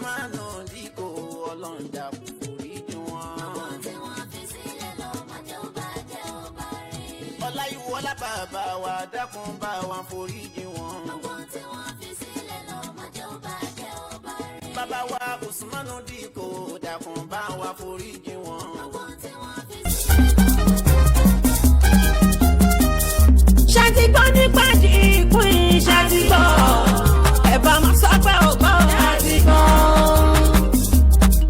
Usman Diko Ọlọ́run dákun foríjì wọn. Ọláyíwọlá bàbá wa dákun bá wa foríjì wọn. Bàbá wa Usman Diko dákun bá wa foríjì wọn. Ṣàtìgbọ́ nípa ìpín ṣàtìgbọ́ ẹ bá máa sọ pé ó gbọ́ ṣàtìgbọ́.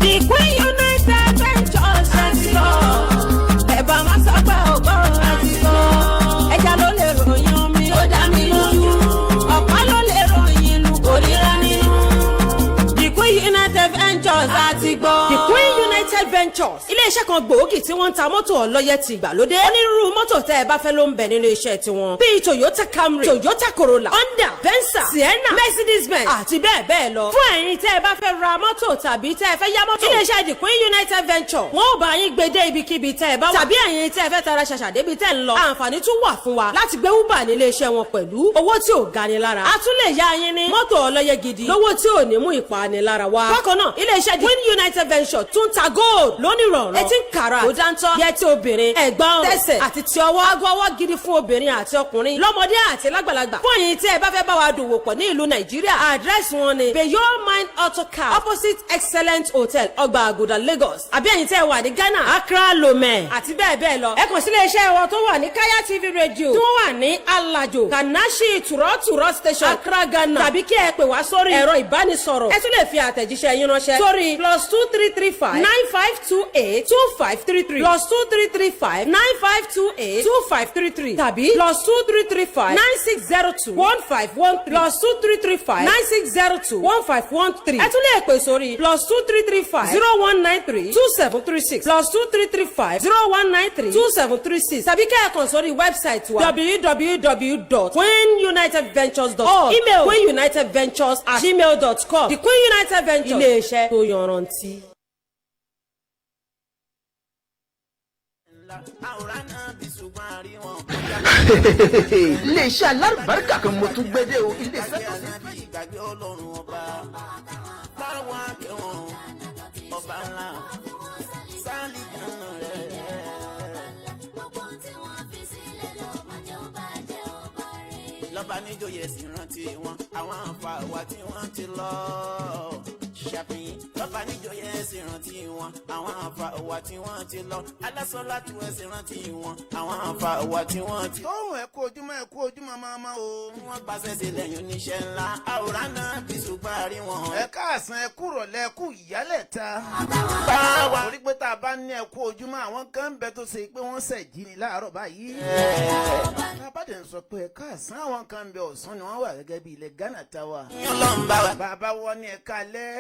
The Queen United Ventures ṣàtìgbọ́ ẹ bá máa sọ pé ó gbọ́ ṣàtìgbọ́. Ẹja ló lè ròyìn omi ó dá mi lójú, ọ̀pá ló lè ròyìn ìlú kò ríra nínú. The Queen United Ventures ṣàtìgbọ́. The Queen United Ventures ilé-iṣẹ́ kan gbòógì tí wọ́n ń ta mọ́tò ọlọ́yẹ ti ìgbàlódé. Onírúurú mọ́tò tẹ́ ẹ bá fẹ́ ló ń bẹ nínú iṣẹ́ tiwọn. Bíi Toyota Camry, Toyota Corolla, Honda, Venza, Sienna, Mercedes-Benz àti bẹ́ẹ̀ bẹ́ẹ̀ lọ. Fún ẹ̀yin tẹ́ ẹ bá fẹ́ ra mọ́tò tàbí tẹ́ ẹ fẹ́ yá mọ́tò. Ilé-iṣẹ́ The Queen United Ventures wọ́n ò bá yín gbé dé ibikíbi tẹ́ ẹ bá wà. Tàbí ẹ̀yin tẹ́ ẹ fẹ́ tara ṣàṣà débi tẹ́ ń lọ. Àǹfààní tún wà fún wa láti gbé Uber nílé iṣẹ́ wọn pẹ̀lú owó tí ò gani lára. A tún lè yá yín ní mọ́tò ọlọ́yẹ gidi lówó tí ò ní mú ìpanilára wá. Bákan náà ilé-iṣẹ́ The Queen United Ventures tún ta gold lónìrànràn. 18 karat tó dáńtọ́ yẹ ti obìnrin ẹ̀gbọ́n tẹsẹ̀ àti ti ọwọ́ aago ọwọ́ gidi fún obìnrin àti ọkùnrin lọ́mọdé àti lágbàlagbà. Fún ẹ̀yin tí ẹ bá fẹ́ bá wa dòwò pọ̀ ní ìlú Nàìjíríà àdírẹ́sì wọn ni Beyo Mind Auto Car opposite Excellent Hotel Ọgbà Àgùdà Lagos. Àbí ẹ̀yin tí ẹ wà ní Ghana Accra Lomé àti bẹ́ẹ̀ bẹ́ẹ̀ lọ. Ẹ kàn sí ilé-iṣẹ́ wọn tó wà ní Kaya TV Radio tí wọ́n wà ní Alajo Kanashi Turoturo Station Accra Ghana. Tàbí kí ẹ pè wá sórí ẹ̀rọ ìbánisọ̀rọ̀. Ẹ tún lè fi àtẹ̀jíṣẹ́ yín ránṣẹ́ sórí +2335 9528 2533 +2335 9528 2533 tàbí +2335 9602 1513 +2335 9602 1513. Ẹ tún lè pè sórí +2335 0193 2736 +2335 0193 2736 tàbí kẹ́ ẹ kàn sórí wẹ́bsáìtì wa www.queenunitedventures.org email queenunitedventures@gmail.com. The Queen United Ventures ilé-iṣẹ́ tó yanrantí. Iléeṣẹ́ alárùbáríkà kan mo tún gbédè o iléeṣẹ́ tó sì fi ìgbàgbé Ọlọ́run ọba báwa kẹwọn ọba ńlá sáàlì kan rẹ̀. Lọ́ba níjòyè sì rántí wọn àwọn àǹfààwà tí wọ́n ti lọ. Ṣàfihàn lọ́ba níjòyè sì rántí wọn àwọn àǹfààwà tí wọ́n ti lọ. Alásọ́lá tí wọ́n sì rántí wọn àwọn àǹfààwà tí wọ́n ti. tóun ẹ kú ojúmọ́ máma o. Wọ́n gbàṣẹ́ sílẹ̀ yún níṣẹ́ ńlá àwòrán náà bí ṣùgbọ́n àrí wọn. Ẹ káàsán ẹ kú rọ̀lẹ́ ẹ kú ìyálẹ̀ta. Báwa. Torí pé tá a bá ní ẹ kú ojúmọ́ àwọn kan ń bẹ tó ṣe pé wọ́n ṣẹ̀ jí ni láàárọ̀ báyìí. Tá a bá dẹ̀ ń sọ pé ẹ káàsán àwọn kan ń bẹ ọ̀sán ni wọ́n wà gẹ́gẹ́ bí ilẹ̀ Ghana táwa. Ọlọ́mbà wa. Bàbá wọn ní ẹ̀ka lẹ́.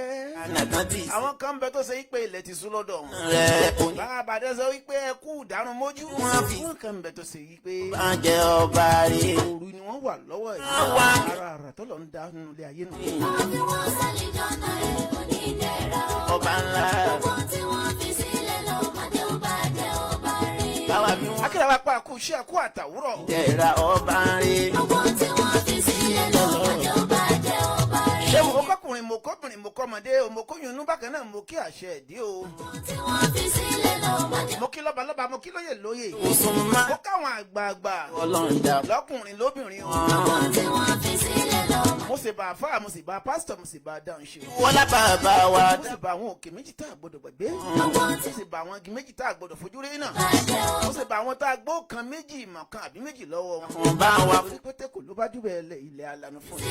Ànàkàn tí. Àwọn kan ń bẹ tó ṣe pé ilẹ̀ ti sú lọ́dọ̀ wọn. Bàbá dẹ̀ sọ wípé ẹ kú ìdárun mójú. Wọ́n kan ń bẹ tó ṣe wípé. Wọ́n jẹ́ ọba rí. Òru ni wọ́n wà lọ́wọ́ ẹ̀. Ara tó lọ ń da nínú ilé ayé nù. Ọba ńlá. Báwa bí wọ́n. Akíra wa pa àkú iṣẹ́ àkú àtàwúrọ̀. Jẹ̀ra ọba rí. Ṣé mo kọ́kùnrin mo kọ́bìnrin mo kọ́mọdé o mo kóyún inú bákan náà mo kí àṣẹ ẹ̀dí o. Mo kí lọ́balọ́ba mo kí lóyè lóyè. Òsùnmá. Mo káwọn àgbààgbà. Ọlọ́run dà. Lọ́kùnrin lóbìnrin o. Mo sì bá àfáà mo sì bá pásítọ̀ mo sì bá dáhùn ṣe. Wọ́lá bàbá wa. Mo sì bá àwọn òkè méjì tá a gbọdọ̀ gbàgbé. Mo sì bá àwọn igi méjì tá a gbọdọ̀ fojú rí náà. Mo sì bá àwọn tá a gbọ́ kan méjì ìmọ̀ kan àbí méjì lọ́wọ́ wọn. Wọ́n bá wa. Orí pété kò ló bá dúbẹ̀ ilẹ̀ alanu fún mi.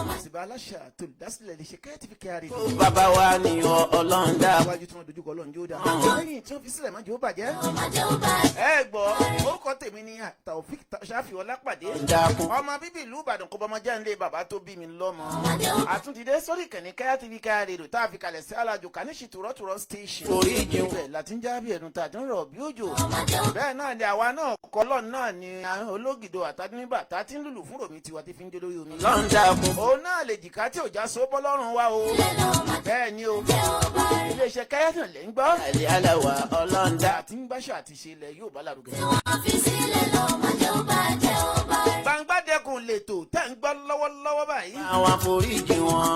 Mo sì bá aláṣà àtolùdásílẹ̀ lè ṣe kẹ́ẹ̀tì fi kẹ́rì. Bàbá wa ni Ọlọ́run dà. Iwájú tí wọ́n dojúkọ Ọlọ́run jó dá. Lẹ́yìn tí wọ́n fi sílẹ̀ má jẹ́ ó bàjẹ́. Ẹ gbọ́, orúkọ tèmi ni Taofik Ṣáfì Ọlápàdé. Ọmọ bíbí ìlú Ìbàdàn kò bọ́mọ jẹ́ nílé bàbá tó bí mi lọ́mọ. Àtúndìdé sórí ìkànnì Kaya TV Kaya tá a fi kalẹ̀ sí Alájò Kanishi Turoturo Station. Oríjì ibẹ̀ láti ń já bí ẹ̀dùn tàdí ń rọ̀ bí òjò. Bẹ́ẹ̀ náà ni àwa náà kọ́lọ́ náà ni ológìdó àtàdúníbà tá a ti ń lùlù fún ròmí tiwa tí fi ń jó lórí omi. Lọ́ńdà kún. Òun náà lè jìká tí ò já so bọ́ lọ́rùn wa o. Bẹ́ẹ̀ ni o. Iléeṣẹ́ Kaya náà lẹ́ ń gbọ́. Àlẹ́ àlàwà Ọlọ́ńdà. Àti ń gbáṣọ àti ṣe ilẹ̀ yóò bá lárugẹ. Gbangbádẹ́kun lètò tẹ́ ń gbọ́ lọ́wọ́lọ́wọ́ báyìí. Àwọn àforíjì wọn.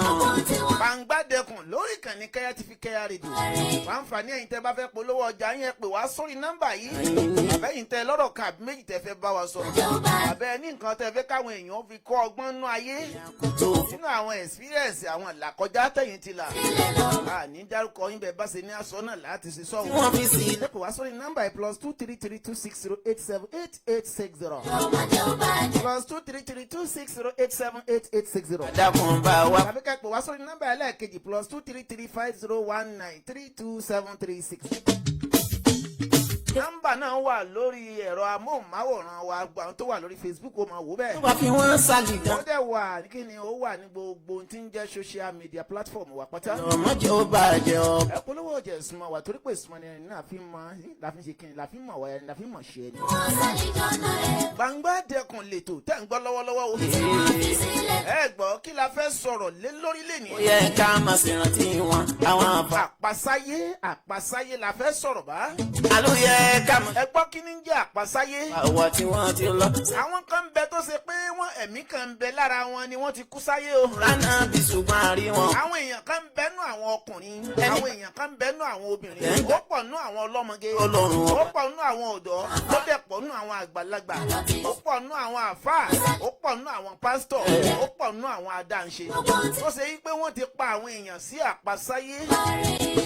Gbangbádẹ́kun dẹ́kun lórí ìkànnì Kẹ́yà TV Kẹ́yà rédíò. Fàǹfààní ẹ̀yin tẹ́ bá fẹ́ polówó ọjà yẹn pè wá sórí nọ́mbà yìí. Àbẹ́yìn tẹ́ lọ́rọ̀ kan àbí méjì tẹ́ fẹ́ bá wa sọ. Àbẹ́ ní nǹkan tẹ́ fẹ́ káwọn èèyàn fi kọ́ ọgbọ́n nú ayé. Nínú àwọn experience àwọn làkọjá tẹ̀yìn ti là. Ní dárúkọ yín bẹ́ẹ̀ bá ṣe ní aṣọ náà láti ṣe sọ́wọ́. Wọ́n fi sí. Ẹ pè wá sórí nọ́mbà yìí +23326087880. +23326087880. Dákun bá wa. Tàbí ká pè wá sórí nọ́mbà ẹlẹ́ẹ̀kejì +2335019327336. Nọ́mbà náà wà lórí ẹ̀rọ amóhùnmáwòrán wa gbọ́n tó wà lórí Facebook ó máa wò bẹ́ẹ̀. Wọ́n fi wọ́n ságì Ó gan. dẹ̀ wà kí ni ó wà ní gbogbo tí ń jẹ́ social media platform wa pátá. Ọmọdé ó bàjẹ́ ọ. Ẹ polówó ọjà ìsúnmọ́ wa torí pé ìsúnmọ́ ni ẹni náà fi mọ láfi ṣe kíni láfi mọ̀ wá ẹni láfi mọ̀ ṣe ẹni. Gbangba Dẹ́kun lètò tẹ́ ń gbọ́ lọ́wọ́lọ́wọ́ o. Ẹ gbọ́ kí la fẹ́ sọ̀rọ̀ lé lórí lẹ́ni. Ó yẹ ká máa ṣèrántí wọn àwọn àbá. Àpasáyé la fẹ́ sọ̀rọ̀ bá. Àló yẹ ká máa. Ẹ gbọ́ kí ni ń jẹ́ àpasáyé. Àwa tí wọ́n ti lọ. Àwọn kan ń bẹ tó ṣe pé ẹ̀mí kan ń bẹ lára wọn ni wọ́n ti kú sáyé o. Lánàá bí ṣùgbọ́n àrí wọn. Àwọn èèyàn kan ń bẹnu àwọn ọkùnrin. Àwọn èèyàn kan ń bẹnu àwọn obìnrin. Ó pọ̀ nú àwọn ọlọ́mọge. Ọlọ́run Ó pọ̀ nú àwọn ọ̀dọ́. Ó dẹ̀ pọ̀ nú àwọn àgbàlagbà. Ó pọ̀ nú àwọn àfáà. Ó pọ̀ nú àwọn pásítọ̀. Ó pọ̀ nú àwọn adáǹṣe. Ó ṣe yí pé wọ́n ti pa àwọn èèyàn sí àpasáyé.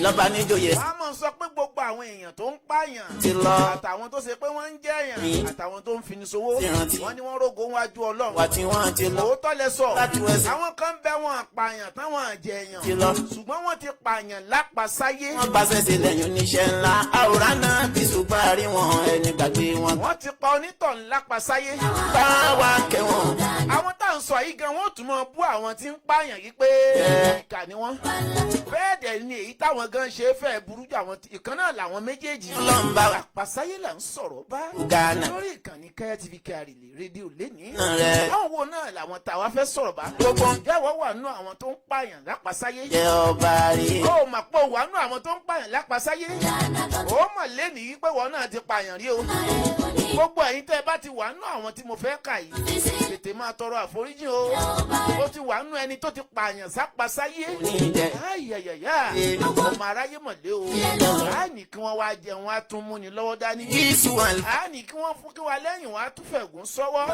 Lọ́ba níjòyè. Wọ́n á mọ̀ sọ pé gbogbo àwọn èèyàn tó ń pààyàn. Ti lọ. Àtàwọn tó ṣe pé wọ́n ń jẹ́yàn. Àtàwọn tó ń finisowó. Ti rántí. Wọ́n ní wọ́n rógo wájú Ọlọ́run. Àwa tí wọ́n ti lọ. Òótọ́ lẹ sọ. Láti wẹ̀sẹ̀. Àwọn kan bẹ wọn àpààyàn táwọn àjẹyàn. Ti lọ. Ṣùgbọ́n wọ́n ti pààyàn lápasáyé. Wọ́n pàṣẹ sílẹ̀ yóò níṣẹ́ ńlá. Àwòrán náà bí ṣùgbọ́n àrí wọn ẹni gbàgbé wọn. Wọ́n ti pa onítọ̀hún lápasáyé. Báwa kẹwọn. Àwọn tá à ń sọ yìí gan wọ́n tún mọ bú àwọn tí ń pààyàn yìí pé ìkà ni wọ́n. Bẹ́ẹ̀ dẹ̀ ni èyí táwọn gan ṣe fẹ́ burú jù àwọn ìkan náà làwọn méjèèjì. Ọlọ́run bá wa. Àpasáyé là ń sọ̀rọ̀ bá. Ghana. Lórí ìkànnì Kẹ́yà TV Kẹ́yà rédíò lénìí. Rẹ̀. Àwọn wo náà làwọn tàwa fẹ́ sọ̀rọ̀ bá. Gbogbo ìjáwọ́ wà nú àwọn tó ń pààyàn lápasáyé. Jẹ́ ọba rí. Ó mà pọ̀ wà nú àwọn tó ń pààyàn lápasáyé. Ó mọ̀ lénìí pé wọ́n náà ti pààyàn rí o. Gbogbo ẹ̀yin tẹ́ ẹ bá ti wà nú àwọn tí mo fẹ́ kà yìí. Tètè máa tọrọ àforíjì o. Ó ti wà nú ẹni tó ti pààyàn sápasáyé. Ayayaya. Ọmọ aráyé mọ̀lé o. A ní kí wọ́n wá jẹun wá tún múni lọ́wọ́ dání. Yíṣu wà. A ní kí wọ́n fún kí wa lẹ́yìn wá tún fẹ̀gún sọ́wọ́.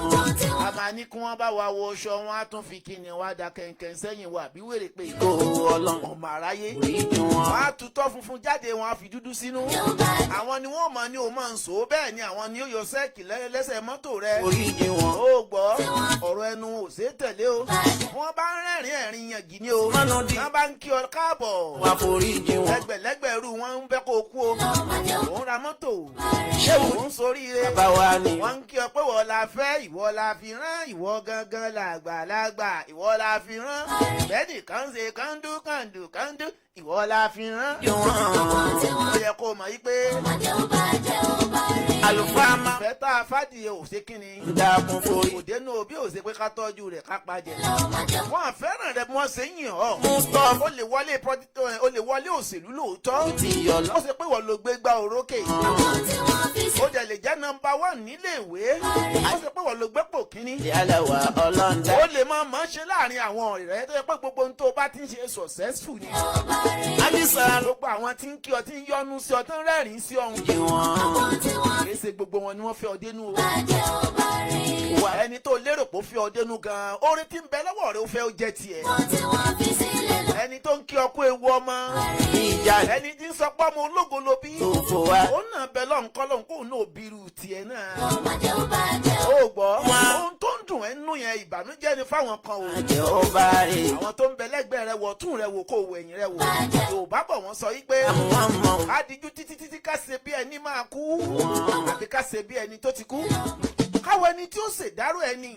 A máa ní kí wọ́n bá wa wo aṣọ wọn á tún fi kíni wá da kẹ̀kẹ́ sẹ́yìn wa àbí wèrè pé Kó Ọlọ́run. ọmọ aráyé. Oríjì wọn. Wọ́n á tutọ́ funfun jáde wọn á fi dúdú sínú. Àwọn ni wọ́n mọ̀ ní o máa ń sọ bẹ́ẹ̀ ni àwọn ni ó yọ sẹ́ẹ̀kì lẹ́sẹ̀ mọ́tò rẹ. Oríjì wọn. Ó gbọ́ ọ̀rọ̀ ẹnu ò ṣeé tẹ̀lé o. Wọ́n bá ń rẹ́rìn ẹ̀rín yàn gí ni o. Mọ́nú di. Wọ́n bá ń kí ọ káàbọ̀. Wà foríjì wọn. Ẹgbẹ̀lẹ́gbẹ̀ rú wọn ń bẹ́ kó kú o. Òun ra mọ́tò. Ṣé wò? Òun soríire. Bàbá wa ni. Wọ́n ń kí ọ pé wọ́n la fẹ́, ìwọ la fi rán, ìwọ gangan làgbàlagbà, ìwọ la fi rán. Bẹ́ẹ̀ni kan ṣe kàndú, ìwọ la fi rán. Yóò wọ́n. Ó yẹ kó mọ̀ yí pé Àlùfáà máa. ìfẹ́ tá a fàdìyẹ ò ṣe kí ni. Dákun forí. Kò dénú òbí ò ṣe pé ká tọ́jú rẹ̀ ká pàjẹ́. Wọ́n àfẹ́ràn rẹ̀ bí wọ́n ṣe ń yìn ọ́. Mustapha. O lè wọlé òṣèlú lóòótọ́. Ti yọ lọ. Ó ṣe pé wọ́n ló gbé gbá orókè. Ó jẹ́ lè jẹ́ nọ́mbà 1 nílé ìwé. Ó ṣe pé wọ́n ló gbé pò kíní. Ìyálẹ̀ wa ọlọ́ndà. Ó lè máa ṣe láàrin àwọn ọ̀rẹ́ tó yẹ pé gbogbo ohun tó bá ti ń ṣe successful ni. Àdìsá. Gbogbo àwọn tí ń kí ọ tí ń yọ́nú sí ọ tí ń rẹ́rìn-ín sí ọ̀hún. Jì wọ́n. Kìí ṣe gbogbo wọn ni wọ́n fẹ́ ọ dénú o. Ẹni tó lérò pé ó fẹ́ ọ dénú gan-an, orin tí ń bẹ lọ́wọ́ rẹ̀ ó fẹ́ ó jẹ́ tiẹ̀. Ẹni tó ń kí ọ kú ewu ọmọ. Ìjà. Ẹni tí ń sọ pé ọmọ ológo ló bí. Òfò wa. Ó náà bẹ lọ́nkọ́lọ́n kóun náà bírú tiẹ̀ náà. Ó gbọ́. Ohun tó ń dùn ẹ́ nú yẹn ìbànújẹ́ ni fáwọn kan o. Jẹ́ ọba rí. Àwọn tó ń bẹ lẹ́gbẹ̀ẹ́ rẹ wọ̀ tún rẹ wò kó o ẹ̀yìn rẹ wò. Yorùbá bọ̀ wọ́n sọ yí pé Àwọn mọ̀. ká dijú títí ká ṣe bí ẹni máa kú àbí ká ṣe bí ẹni tó ti kú. Káwọ ẹni tí ó ṣèdárò ẹni.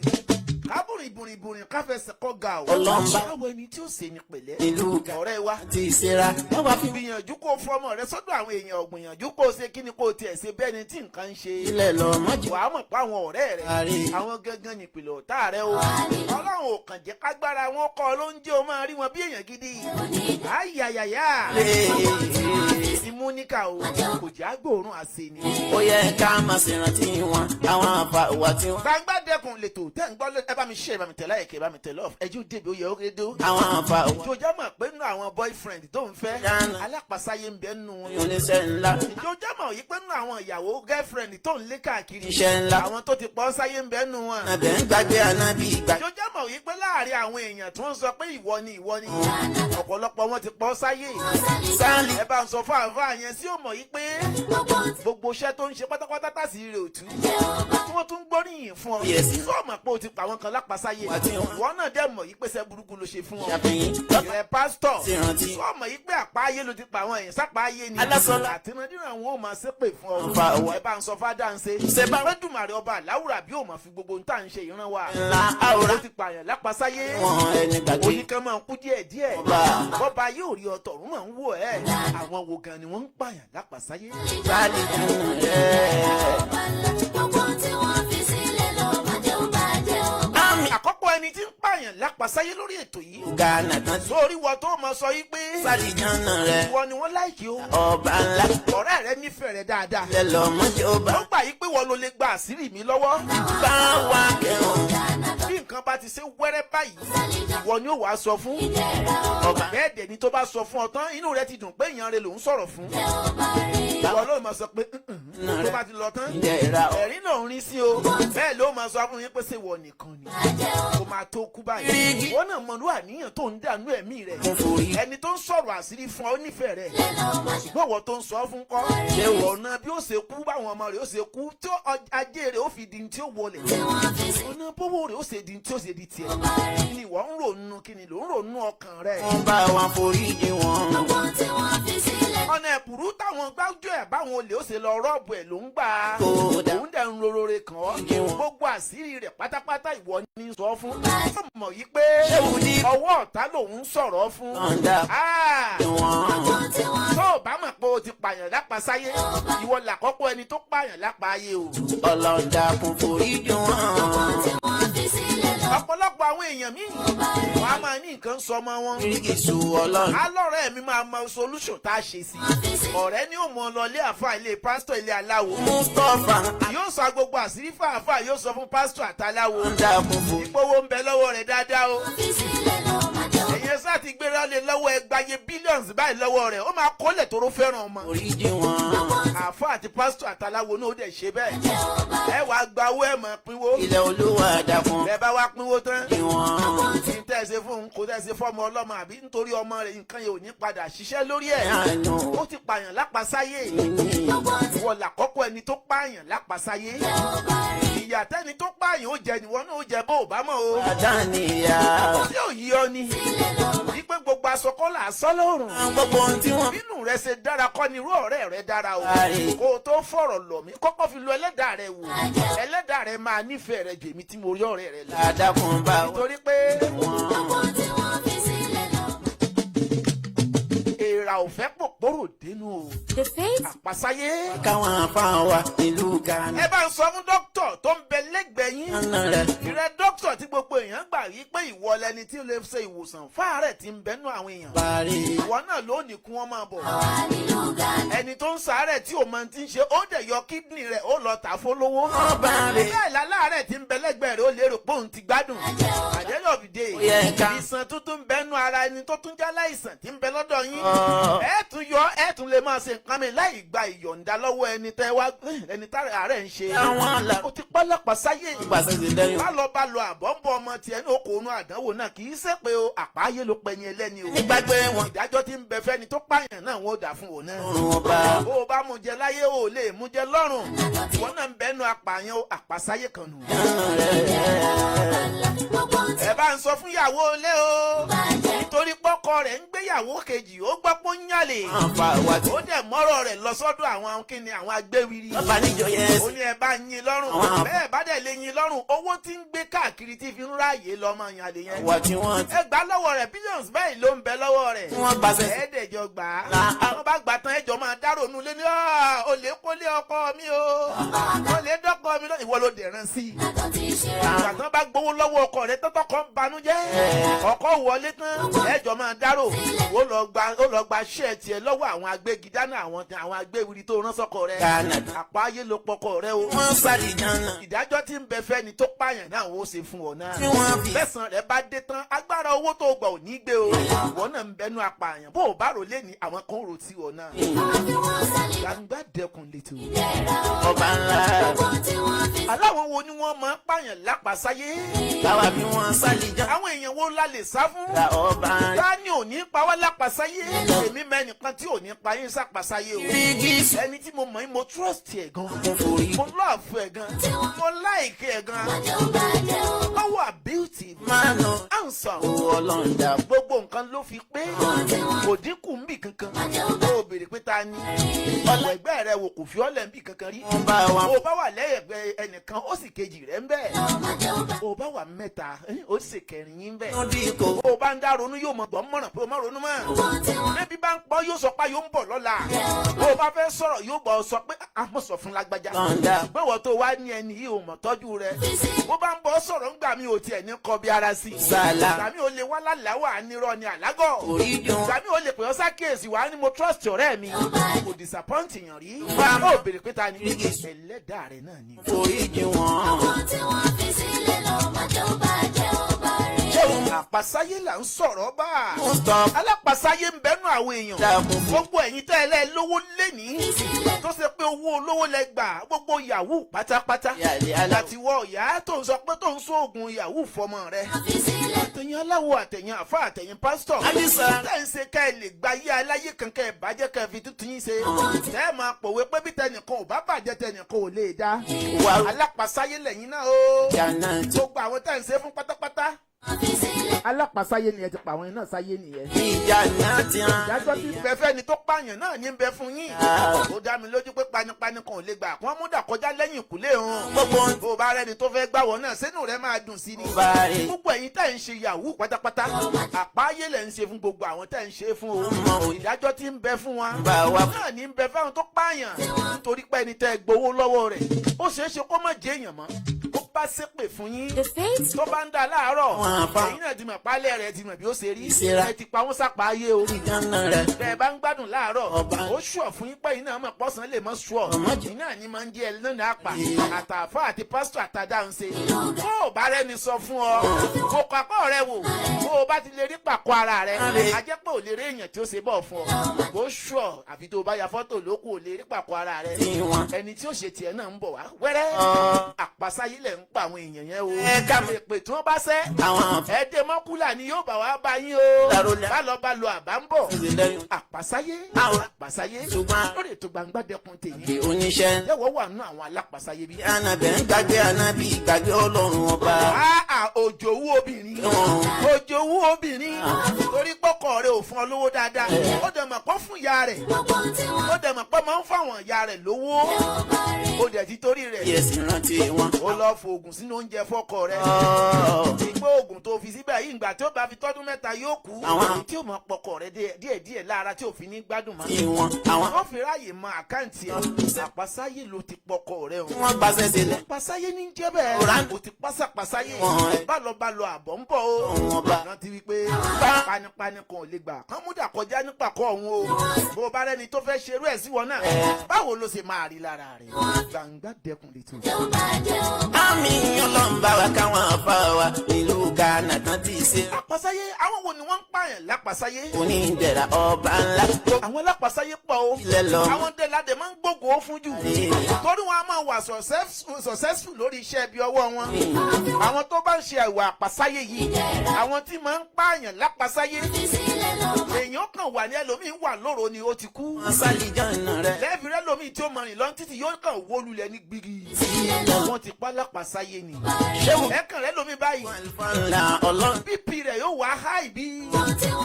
Kábùrìbùrìbùrì ká fẹsẹ̀ kọ́ ga o. Ọlọ́mbà. Káwọ ẹni tí ó ṣe ní pẹ̀lẹ́. Ìlú Ọ̀rẹ́ wa. ti ìsera. Wọ́n wá fi Gbìyànjú kó fọmọ rẹ sọ́dọ̀ àwọn èèyàn ọ̀gbìyànjú kó ṣe kí ni kó tiẹ̀ ṣe bẹ́ẹ̀ ni tí nǹkan ń ṣe. ilẹ̀ lọ mọ́jì. Wàá mọ̀ pé àwọn ọ̀rẹ́ rẹ̀ Àrí. àwọn gangan nípìnlẹ̀ ọ̀tá rẹ̀ o. Ọlọ́run ò kàn jẹ́ kágbára wọn kọ́ ló ń jẹ́ o máa rí wọn bí èèyàn gidi. Ayayaya. Ìmúníkà o kò jẹ́ agbóòrùn àṣẹ ni. Ó yẹ ká máa ṣèrántí wọn. Àwọn àfa ìwà tí wọ́n. Gbangba Dẹ́kun lètò tẹ́ ń gbọ́ ẹ bá mi ṣe ẹ bá mi tẹ̀ láyẹ̀kẹ́ ẹ bá mi tẹ̀ lọ́ọ̀fù ẹjú débi ó yẹ ó rédó. Àwọn àfa ìwà. Jòjá mọ̀ pé nínú àwọn boyfriend tó ń fẹ́ alápàsáyé ń bẹ nù wọn. oníṣẹ́ ńlá. ìjọ jámọ̀ yìí pé nínú àwọn ìyàwó girlfriend tó ń lé káàkiri. iṣẹ́ ńlá. àwọn tó ti pọ̀ sáyé ń bẹ nù wọn. àbẹ̀ ń gbàgbé ànábì ìgbà. ìjọ jámọ̀ yìí pé láàrin àwọn èèyàn tó ń sọ pé ìwọ ni ọ̀pọ̀lọpọ̀ wọn ti pọ̀ sáyé. sáàlì. ẹ bá ń sọ fún àǹfà yẹn sí òmò yìí pé gbogbo iṣẹ́ tó ń ṣe pátápátá tàṣí rẹ̀ ò tú. tí wọ́n tún gbóríyìn fún ọ. Yes. sọ ma pé o ti pa àwọn kan lápasáyé. ìwọ náà dẹ̀ mọ̀ yìí pé iṣẹ́ burúkú ló ṣe fún ọ. ṣàfihàn. ìrẹ̀ pásítọ̀. Ti rántí. sọ mọ̀ yìí pé àpáyé ló ti pa àwọn èèyàn sápáyé ni. Alásọlá. àtìmọ́dúnrún àwọn ò máa ṣépè fún ọ. Ọba wa. ẹ bá ń sọ fádà ń ṣe. Ṣé bá- Olódùmarè ọba àláwùrà bí ò máa fi gbogbo nta ń ṣe ìran wa. ńlá àwòrán. ó ti pààyàn lápasáyé. wọn ẹni gbàgbé. oníkan máa ń kú díẹ̀díẹ̀. Ọba. bọ́ba yóò rí ọtọ̀rún máa ń wò ẹ́. àwọn wo gan ni wọ́n ń pààyàn lápasáyé. sáàlì jẹun rẹ̀. àmì àkọ́kọ́ ẹni tí ń pààyàn lápasáyé lórí ètò yìí. gánà tán. sórí wọ tó mọ sọ yìí pé. sáàlì jẹun rẹ̀. ìwọ ni wọ́n láìkí o. ọba ńlá. ọ̀rẹ́ rẹ nífẹ̀ẹ́ rẹ dáadáa. lẹ lọ mọ́jọ́ ọba. ó gbà yí pé wọ́n ló lè gba àṣírí mi lọ́wọ́. bá wa kẹrùn. bí nǹkan bá ti ṣe wẹ́rẹ́ báyìí ìwọ ni ó wàá sọ fún. ọba. bẹ́ẹ̀ dẹ̀ ni tó bá sọ fún ọ tán inú rẹ ti dùn pé èèyàn rẹ lòún sọ̀rọ̀ fún. ìwọ ló máa sọ pé tó bá ti lọ tán ìdẹ̀ra o. ẹ̀rín náà ń rí sí o. bẹ́ẹ̀ ló máa sọ fún yín pé ṣé wọ nìkan ni kó máa tó kú báyìí. ìwọ náà mọ̀lú àníyàn tó ń dànù ẹ̀mí rẹ̀. Mo forí. ẹni tó ń sọ̀rọ̀ àṣírí fún ọ nífẹ̀ẹ́ rẹ̀. ṣùgbọ́n ìwọ tó ń sọ fún kọ́. Ṣé wo? ọ̀nà bí ó ṣe kú báwọn ọmọ rẹ̀ ó ṣe kú tí ajé rẹ̀ ó fi di tí ó wọlé. ọ̀nà bówó rẹ̀ ó ṣe di tí ó ṣe di tiẹ̀. kí ni ìwọ ń ronú kí ni ló ń ronú ọkàn rẹ̀. wọ́n bá wa forí jì wọ́n. ọ̀nà ẹ̀bùrú táwọn gbájú ẹ̀ báwọn olè ó ṣe lọ rọ́ọ̀bù ẹ̀ ló ń gbà. Kódà. òun dẹ̀ ń rorore kàn ọ́. Jẹun. gbogbo àṣírí rẹ̀ pátápátá ìwọ ní sọ fún. ó mọ̀ yí pé Ṣéwù ní- ọwọ́ ọ̀tá lòun ń sọ̀rọ̀ fún. ọ̀ndà. Ah! wọ́n. tó o bá mọ̀ pé o ti pààyàn lápasáyé ìwọ làkọ́kọ́ ẹni tó pààyàn lápáyé o. ọlọ́dà kún forí jì wọ́n. ọ̀pọ̀lọpọ̀ àwọn èèyàn míì wọ́n á máa ní nǹkan sọ ọmọ wọn. bíríkìsù ọlọ́run. alọ́rẹ̀ mi máa mọ solution tá a ṣe sí. ọ̀rẹ́ ni ó mọ lọ ilé àfa ilé pásítọ̀ ilé aláwo. mustapha. yóò sọ gbogbo àṣírí fàáfàá yóò sọ fún pásítọ̀ àtàláwo. ọ̀ndà kún forí. ìpowó ń bẹ lọ́wọ́ rẹ̀ dáadáa o. ẹ̀yẹ sá ti gbéra lé lọ́wọ́ ẹgbàáyé billions báyìí lọ́wọ́ rẹ̀ ó máa kólẹ̀ tó ló fẹ́ràn ọmọ. forí jì wọ́n. àfa àti pásítọ̀ àtàláwo náà ó dẹ̀ ṣe bẹ́ẹ̀. ẹ wàá gba owó ẹ̀ mọ̀ pínwó. ilẹ̀ olúwa dàkún. ẹ bá wá pínwó tán. jì wọ́n. kí n tẹ̀sí fún un kò tẹ̀sí fọ́mọ ọlọ́mọ àbí nítorí ọmọ rẹ̀ nǹkan yẹn ò ní padà ṣiṣẹ́ lórí ẹ̀. àánú. ó ti pààyàn lápasáyé. ìwọ làkọ́kọ́ ẹni tó pààyàn lápasáyé. ìyà tẹ́ni tó pààyàn ó jẹ níwọ náà ó jẹ bó ò bá mọ̀ o. àdáníyà. tí ò yí ọ ni. wípé gbogbo aṣọ kọ́ là á sọ lọ́rùn. gbogbo ohun tí wọ́n. bínú rẹ ṣe dára kọ́ ni irú ọ̀rẹ́ rẹ dára o. Ààrẹ. kó o tó fọ̀rọ̀ lọ̀ mí kọ́kọ́ fi lo ẹlẹ́dàá rẹ wò. ẹlẹ́dàá rẹ máa nífẹ̀ẹ́ rẹ jèmi tí mo rí ọ̀rẹ́ rẹ lọ. àdàkùn bá wọn. nítorí pé èèrà ò fẹ́ pòpòrò dénú o. The faith àpasáyé. káwọn afá wa nílùú Ghana. ẹ bá ń sọ fún dókítà tó ń bẹ lẹ́gbẹ̀ẹ́ yín. ọ̀nà rẹ̀. ìrẹ dókítà tí gbogbo èèyàn gbà yí pé ìwọ lẹni tí ó lè ṣe ìwòsàn fáàrẹ̀ tí ń bẹnu àwọn èèyàn. parí. ìwọ náà ló ní kí wọ́n máa bọ̀. ẹni tó ń ṣàárẹ̀ tí ò mọ ti ń ṣe ó dẹ̀ yọ kídìnì rẹ̀ ó lọ tà fólówó. ọba rẹ̀. bẹ́ẹ̀ láláàárẹ̀ tí ń bẹ lẹ́gbẹ̀ẹ́ rẹ̀ ó lérò pé òun ti gbádùn. àjẹ́lẹ̀ òbíde Ó yẹ ká- ìsàn tuntun bẹnu ara ẹni tó tún já láìsàn tí ń bẹ lọ́dọ̀ yín. Ọ̀. ẹ tún yọ ẹ tún lè máa ṣe nǹkan mi láì gba ìyọ̀ǹda lọ́wọ́ ẹni tẹ́ wá ẹni tá àárẹ̀ ń ṣe. àwọn àlà. ó ti pálọ̀pọ̀ sáyé ìpàṣẹ ti dẹ́yìn. bá lọ àbọ̀ ń bọ̀ ọmọ tiẹ̀ ní okòónú àdánwò náà kì í ṣe pé o àpáyé ló pẹ́ ni ẹlẹ́ni o. nígbàgbé wọn. ìdájọ́ tí ń bẹ fẹ́ni tó pààyàn náà wọ́n ó dà fún òun náà. ọ̀run ọba. bó o bá mú jẹ láyé o ò lè mú jẹ lọ́rùn ìwọ náà ń bẹnu apààyàn o àpàsáyé kan nù. ọ̀nà rẹ̀. ẹ bá ń sọ fún ìyàwó ilé o nítorí pọ́kọ rẹ̀ ń gbéyàwó kejì ó gbọ́ pé ó ń yàlè. àǹfà wa ti. ó dẹ̀ mọ́rọ̀ rẹ̀ lọ sọ́dọ̀ àwọn kíni àwọn agbéwiri. bàbá níjọ yẹn. ó ní ẹ bá yín lọ́rùn Àwọn- bẹ́ẹ̀ bá dẹ̀ lé yín lọ́rùn owó tí ń gbé káàkiri tí fi ń ráàyè lọ́mọ yàlè yẹn. wà tí wọ́n ti. ẹ gbà lọ́wọ́ rẹ̀ billions báyìí ló ń bẹ lọ́wọ́ rẹ̀. tí wọ́n gbàṣẹ. ẹ dẹ̀ kẹjọ gbà á. Àwọn bá gbà tán ẹjọ́ máa dárò nulẹ̀ ní olè kólé ọkọ mi o. Olè dọ́kọ mi lọ. Ìwọ ló dẹ̀ràn sí i. Ìgbà tán bá gbowó lọ́wọ́ ọkọ rẹ̀ tọ́tọ́ kan banújẹ́. Ọkọ wọlé tán ẹjọ́ máa dárò. Ó lọ gba ṣẹ́ẹ̀tì ẹ lọ́wọ́ àwọn agbégidánà àwọn agbéwìrì tó rán sọ́kọ rẹ̀. Àpá ayé ló pọkọ rẹ̀ o. Wọ́n sáré jàǹnà. Ìdájọ́ tí ń bẹ fẹ́ni tó pààyàn náà ó ṣe fún ọ náà. Bẹ́sàn rẹ̀ bá dé tán agbára owó tó gbà ò ní gbé o. Ìwọ náà ń bẹnu apààyàn bó o bá rò lé ní àwọn kan rò tí ọ náà. Gbangba dẹkùn létò. Ọba ńlá. Aláwọn wo ni wọ́n máa ń pààyàn lápasáyé? Káwa bí wọ́n sáré jàǹnà. Àwọn èèyàn wo la lè sá fún? Ọba ńlá. Ká ní ò ní pa wá lápasáyé. Èmi mẹ́nìkan tí ò ní pa yín sápasáyé o. Ẹni tí mo mọ̀ yín mo trust ẹ̀ gan. Mo love ẹ̀ gan. Mo like ẹ̀ gan. Ó wà beauty. Mano. Handsome. Ọlọ́run dà. Gbogbo nǹkan ló fi pé. Kò dínkù ń bì kankan. Ó béèrè pé ta ni. Ọ̀pọ̀ ẹgbẹ́ rẹ̀ wò kò fi ọ́lẹ̀ ń bì kankan rí. Wọ́n bá wa. Ó bá wà lẹ́yìn ẹnìkan ó sì kejì rẹ̀ ń bẹ̀. Ó bá wà mẹ́ta ó sì kẹrin yín bẹ̀. Ó bá ń dá ronú yóò mọ̀ gbọ́n mọ̀ràn pé ó má ronú mọ́. Bébí bá ń pọ́ yóò sọ pé yóò ń bọ̀ lọ́la. Ó bá fẹ́ sọ̀rọ̀ yóò bọ̀ sọ pé àmọ́ sọ fún lágbájá. Ṣùgbọ́n ìwọ tó wá ní ẹni yìí ò mọ̀ tọ́jú rẹ̀. Bó bá ń bọ̀ sọ̀rọ̀ ńgbà mi ò tiẹ̀ ní kọ bí ara sí. Ìgbà mi ò lè wá lálàáwà nírọ̀ ni àlágọ̀. Ìgbà mi ò lè pè ọ́ sákèésì wá ní mo trust ọ̀rẹ́ mi. Kò disappoint yàn rí. Ó béèrè pé ta ni ẹlẹ́dàá rẹ̀ náà ni. Oríjì wọn. Àpàsáyé là ń sọ̀rọ̀ bá. Alápàsáyé ń bẹ́nu àwọn èèyàn. Gbogbo ẹ̀yin tẹ́ ẹ lẹ́ lówó lénìí. Tó ṣe pé owó olówó lẹ gbà gbogbo yahoo pátápátá. Láti wọ ìyá tó ń sọ pé tó ń sóògùn yahoo fọmọ rẹ. Àtẹ̀yìn aláwo àtẹ̀yìn àfa àtẹ̀yìn pásítọ̀. Tẹ́ ń ṣe ká ẹ lè gba ayé aláyé kan ká ẹ bàjẹ́ ká ẹ fi tuntun yín ṣe. Tẹ́ ẹ máa pòwe pé bí tẹnìkan ò bá bàjẹ́ tẹnìkan ò lè dá. Alápàsáyé lẹ́yìn náà o. Gbogbo àwọn tẹ́ ń ṣe fún pátápátá. Alápàsáyé ni ẹ ti pa àwọn iná sáyé nìyẹn. Ìdájọ́ tí fẹ́fẹ́ ni tó pààyàn náà ní bẹ fún yín. Ó dá mi lójú pé panipani kan ò lè gbà kí wọ́n mú dàkọjá lẹ́yìn ìkúlé hàn. Gbogbo bó bá rẹni tó fẹ́ gbàwọ̀ náà sínú rẹ̀ máa dùn sí ni. Gbogbo ẹ̀yin tẹ́ ń ṣe yahoo pátápátá. Àpáyé lẹ̀ ń ṣe fún gbogbo àwọn tẹ́ ń ṣe fún o. Ìdájọ́ tí ń bẹ fún wa. Náà ní bẹ fáwọn tó pààyàn. Nítorí pé ẹni tẹ́ gbowó lọ́wọ́ rẹ̀. Ó ṣeé ṣe kó má jẹ́ èèyàn mọ́. Ó bá ṣépè fún yín. Tó bá ń dà láàárọ̀. Ẹ̀yin náà ti mọ̀ pálẹ̀ rẹ̀ ti mọ̀ bí ó ṣe rí. Ẹ ti pa wọ́n sápá ayé o. Bẹ́ẹ̀ bá ń gbádùn láàárọ̀. Ó ṣùọ̀ fún yín pé yín náà mọ̀ pọ́sán lè mọ́ ṣùọ̀. Yín náà ni máa ń jẹ́ ẹni náà àpà. Àtàfà àti pásítọ̀ àtàdá ń ṣe. Bó o bá rẹ́ni sọ fún ọ. Kò pàkọ́ rẹ wò. Bó o bá ti lè rí pàkọ́ ara rẹ. A jẹ́ pé ò lè rí èèyàn tí ó ṣe bọ̀ fún ọ. Bó ṣùọ̀ àfi tó o bá ya fọ́tò lókù ò lè rí pàkọ́ ara rẹ. Ẹni tí ó ṣe tiẹ̀ náà ń bọ̀ wá. Wẹ́rẹ́ àpàsáyé lẹ̀ ń pa àwọn èèyàn yẹn o. Èpè tí wọ́n bá sẹ́. Ẹ̀ẹ́dẹ̀ mọ́kúlà ni yóò bá wá bá yín o. Bá lọ bá lo àbá ń bọ̀. Àpàsáyé. Lórí ètò Gbangba Dẹ́kun tèmi. Oníṣẹ́. Yẹ́wọ́ wà nínú àwọn alápàsáyé bí. Ànàbẹ̀ ń gbàgbé ànábì gbàgbé Ọlọ́run ọba. Òjòwú obìnrin. Òjòwú obìnrin. Torí pọ́kọ̀ rẹ̀ ò fún ọ lówó dáadáa. Ó dẹ̀ mọ̀ pọ́ fún ìyá rẹ̀. Ó dẹ̀ mọ̀ pọ́ máa ń fáwọn ìyá rẹ̀ lówó. Ó dẹ̀ ti torí rẹ̀. Yẹ̀sì rántí wọn. Ó lọ fògùn sínú oúnjẹ fọ́kọ rẹ̀. Ìgbó oògùn tó fi síbẹ̀ yìí ìgbà tí ó bá fi tọ́dún mẹ́ta yóò kú. Àwọn tí ó mọ pọkọ rẹ̀ díẹ̀díẹ̀ lára tí ò fi ní gbádùn mọ́. Wọ́n fi ráàyè mọ àkáǹtì ẹ̀. Àpàsáyé ló ti pọkọ rẹ̀ o. Wọ́n gbàṣẹ́ sílẹ̀. Àpàsáyé ní jẹ́ bẹ́ẹ̀. O ti pàṣàpàsáyé. Bálọ̀bálọ̀ àbọ̀ ń bọ̀ o. Wọ́n ti wí pé panipani kan ò lè gbà. Kán múdà kọjá nípa kọ́ ọ̀hún o. Bó o bá rẹ́ni tó fẹ́ ṣerú ẹ̀ sí wọn náà. Báwo ló ṣe máa rí lára rẹ̀? Gbangba Dẹ́kun létò. Àmì Ọlọ́run bá wa káwọn àfa wa ìlú Ghana tán ti ṣe. Àpàsáyé àwọn wo ni wọ́n ń pààyàn lápàsáyé? Onídẹ̀ra ọba ńlá. Àwọn lápàsáyé pọ̀ o. Ilẹ̀ lọ. Àwọn dẹ̀ladẹ̀ máa ń gbógun ó fún jù. Torí wọn a máa wà successful lórí iṣẹ́ ibi ọwọ́ wọn. Àwọn tó bá ń ṣe ìwà àpàsáyé yìí. Àwọn tí máa ń pààyàn lápàsáyé. Èèyàn kan wà ní ẹlòmíì wà lóru ni ó ti kú. Sálíjọ́nà rẹ̀. Lẹ́ẹ̀fì rẹ̀ lómi tí ó mọ rìn lọ títí yóò kàn wó lulẹ̀ ní gbígi. Wọ́n ti pa lápàsáyé ni. Ẹ̀kan rẹ̀ lómi báyìí. BP rẹ̀ yóò wá háì bí.